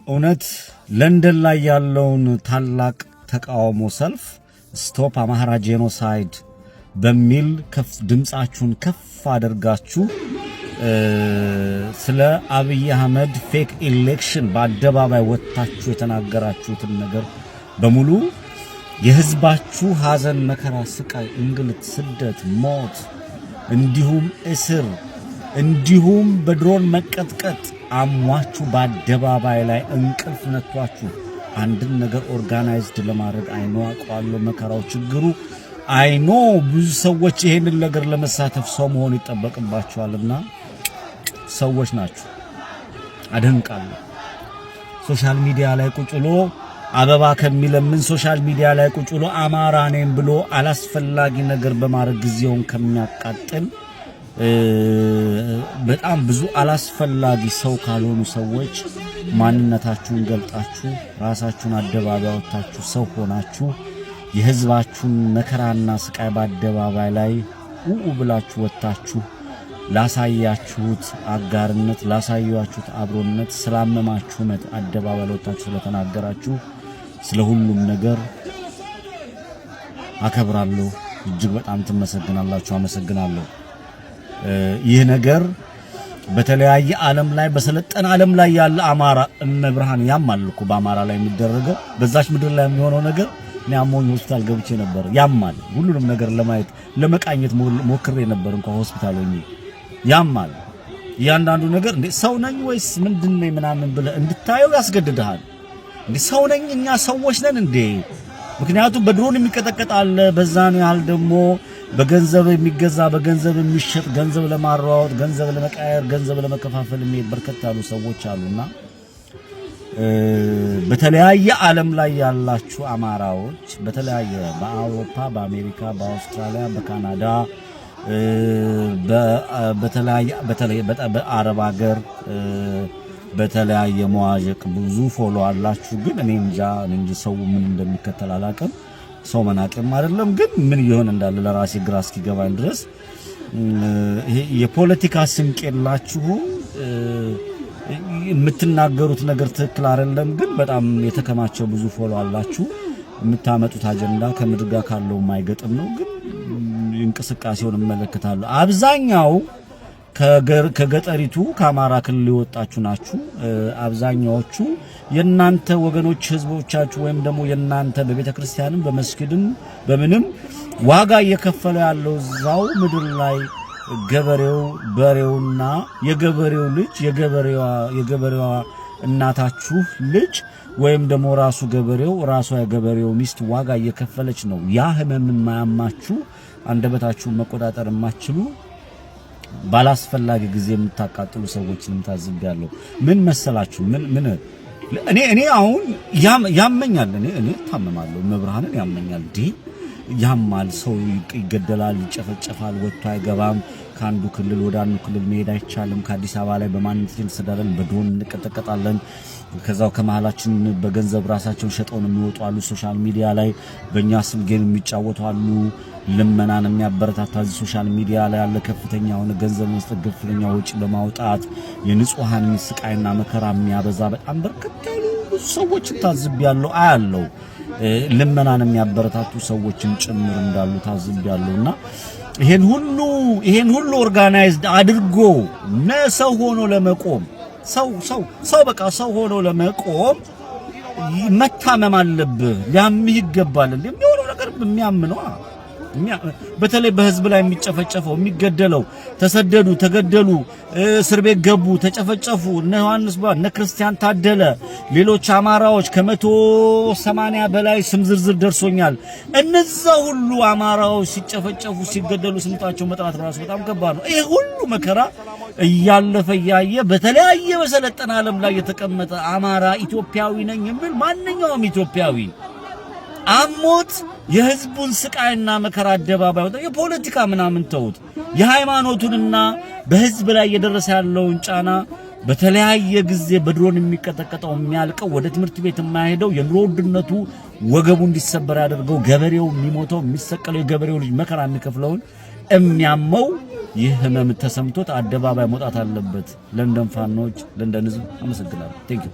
እውነት ለንደን ላይ ያለውን ታላቅ ተቃውሞ ሰልፍ ስቶፕ አማራ ጄኖሳይድ በሚል ድምጻችሁን ከፍ አድርጋችሁ ስለ አብይ አህመድ ፌክ ኢሌክሽን በአደባባይ ወጣችሁ የተናገራችሁትን ነገር በሙሉ የህዝባችሁ ሐዘን፣ መከራ፣ ስቃይ፣ እንግልት፣ ስደት፣ ሞት እንዲሁም እስር እንዲሁም በድሮን መቀጥቀጥ አሟችሁ በአደባባይ ላይ እንቅልፍ ነቷችሁ አንድን ነገር ኦርጋናይዝድ ለማድረግ አይኖ አቋለው መከራው ችግሩ አይኖ ብዙ ሰዎች ይሄንን ነገር ለመሳተፍ ሰው መሆን ይጠበቅባቸዋልና ሰዎች ናችሁ። አደንቃለሁ። ሶሻል ሚዲያ ላይ ቁጭሎ አበባ ከሚለምን ሶሻል ሚዲያ ላይ ቁጭሎ አማራ ነኝ ብሎ አላስፈላጊ ነገር በማድረግ ጊዜውን ከሚያቃጥል በጣም ብዙ አላስፈላጊ ሰው ካልሆኑ ሰዎች ማንነታችሁን ገልጣችሁ ራሳችሁን አደባባይ ወጣችሁ ሰው ሆናችሁ የህዝባችሁን መከራና ስቃይ በአደባባይ ላይ ብላችሁ ወጣችሁ ላሳያችሁት አጋርነት ላሳያችሁት አብሮነት ስላመማችሁነት አደባባይ ወጣችሁ ስለተናገራችሁ ስለ ሁሉም ነገር አከብራለሁ። እጅግ በጣም ተመሰግናላችሁ። አመሰግናለሁ። ይህ ነገር በተለያየ ዓለም ላይ በሰለጠነ ዓለም ላይ ያለ አማራ እመብርሃን ያማልኩ በአማራ ላይ የሚደረገው በዛች ምድር ላይ የሚሆነው ነገር እኔ አሞኝ ሆስፒታል ገብቼ ነበር። ያማል ሁሉንም ነገር ለማየት ለመቃኘት ሞክሬ ነበር እንኳን ሆስፒታል ሆኜ ያማል። ያንዳንዱ ነገር እንዴ ሰው ነኝ ወይስ ምንድነው ምናምን ብለህ እንድታየው ያስገድድሃል። እንዴ ሰው ነኝ እኛ ሰዎች ነን እንዴ? ምክንያቱም በድሮን የሚቀጠቀጣል በዛን ያህል ደግሞ በገንዘብ የሚገዛ በገንዘብ የሚሸጥ ገንዘብ ለማራወጥ ገንዘብ ለመቃየር ገንዘብ ለመከፋፈል የሚሄድ በርከት ያሉ ሰዎች አሉና በተለያየ ዓለም ላይ ያላችሁ አማራዎች በተለያየ በአውሮፓ በአሜሪካ በአውስትራሊያ በካናዳ በተለያየ በአረብ ሀገር በተለያየ መዋዠቅ ብዙ ፎሎ አላችሁ። ግን እኔ እንጂ ሰው ምን እንደሚከተል አላውቅም። ሰው መናቅም አይደለም ግን ምን ይሆን እንዳለ ለራሴ ግራ እስኪገባኝ ድረስ ይሄ የፖለቲካ ስንቅ የላችሁ የምትናገሩት ነገር ትክክል አይደለም። ግን በጣም የተከማቸው ብዙ ፎሎ አላችሁ። የምታመጡት አጀንዳ ከምድር ጋር ካለው ማይገጥም ነው። ግን እንቅስቃሴውን እመለከታለሁ። አብዛኛው ከገጠሪቱ ከአማራ ክልል የወጣችሁ ናችሁ። አብዛኛዎቹ የናንተ ወገኖች ህዝቦቻችሁ ወይም ደግሞ የናንተ በቤተክርስቲያንም በመስጊድም በምንም ዋጋ እየከፈለ ያለው ዛው ምድር ላይ ገበሬው በሬውና የገበሬው ልጅ የገበሬዋ እናታችሁ ልጅ ወይም ደግሞ ራሱ ገበሬው ራሷ የገበሬው ሚስት ዋጋ እየከፈለች ነው። ያ ህመምን ማያማችሁ አንደበታችሁን መቆጣጠር የማትችሉ ባላስፈላጊ ጊዜ የምታቃጥሉ ሰዎችንም ታዝብያለሁ። ምን መሰላችሁ? ምን እኔ አሁን ያመኛል። እኔ ታመማለሁ። መብርሃንን ያመኛል። ያማል። ሰው ይገደላል፣ ይጨፈጨፋል፣ ወጥቶ አይገባም። ካንዱ ክልል ወደ አንዱ ክልል መሄድ አይቻልም። ከአዲስ አበባ ላይ በማንነት ተሰደረን በዶን እንቀጠቀጣለን። ከዛው ከመሃላችን በገንዘብ ራሳቸውን ሸጠውን የሚወጡ አሉ። ሶሻል ሚዲያ ላይ በእኛ ስም ጌም የሚጫወቱ አሉ። ልመናን የሚያበረታታ ሶሻል ሚዲያ ላይ ያለ ከፍተኛ ሆነ ገንዘብ መስጠት ከፍተኛ ወጪ በማውጣት የንጹሃን ስቃይና መከራ የሚያበዛ በጣም በርከት ያሉ ሰዎችን ታዝብያለሁ አያለው። ልመናን የሚያበረታቱ ሰዎችን ጭምር እንዳሉ ታዝብያለሁና ይሄን ሁሉ ኦርጋናይዝድ አድርጎ ሰው ሆኖ ለመቆም ሰው በቃ ሰው ሆኖ ለመቆም መታመም አለብህ። ሊያምህ ይገባል። የሚሆነው ነገር የሚያምነው በተለይ በህዝብ ላይ የሚጨፈጨፈው የሚገደለው ተሰደዱ፣ ተገደሉ፣ እስር ቤት ገቡ፣ ተጨፈጨፉ እነ ዮሐንስ ባ እነ ክርስቲያን ታደለ ሌሎች አማራዎች ከ180 በላይ ስም ዝርዝር ደርሶኛል። እነዛ ሁሉ አማራዎች ሲጨፈጨፉ ሲገደሉ ስምጣቸው መጥራት ራሱ በጣም ከባድ ነው። ይሄ ሁሉ መከራ እያለፈ ያየ በተለያየ በሰለጠነ ዓለም ላይ የተቀመጠ አማራ ኢትዮጵያዊ ነኝ የሚል ማንኛውም ኢትዮጵያዊ አሞት የህዝቡን ስቃይና መከራ አደባባይ ወጣ። የፖለቲካ ምናምን ተውት። የሃይማኖቱንና በህዝብ ላይ እየደረሰ ያለውን ጫና በተለያየ ጊዜ በድሮን የሚቀጠቀጠው የሚያልቀው ወደ ትምህርት ቤት የማይሄደው የኑሮ ውድነቱ ወገቡ እንዲሰበር ያደርገው ገበሬው የሚሞተው የሚሰቀለው የገበሬው ልጅ መከራ የሚከፍለውን የሚያመው ይህ ህመም ተሰምቶት አደባባይ መውጣት አለበት። ለንደን ፋኖች ለንደን ህዝብ አመሰግናለሁ። ቴንክ ዩ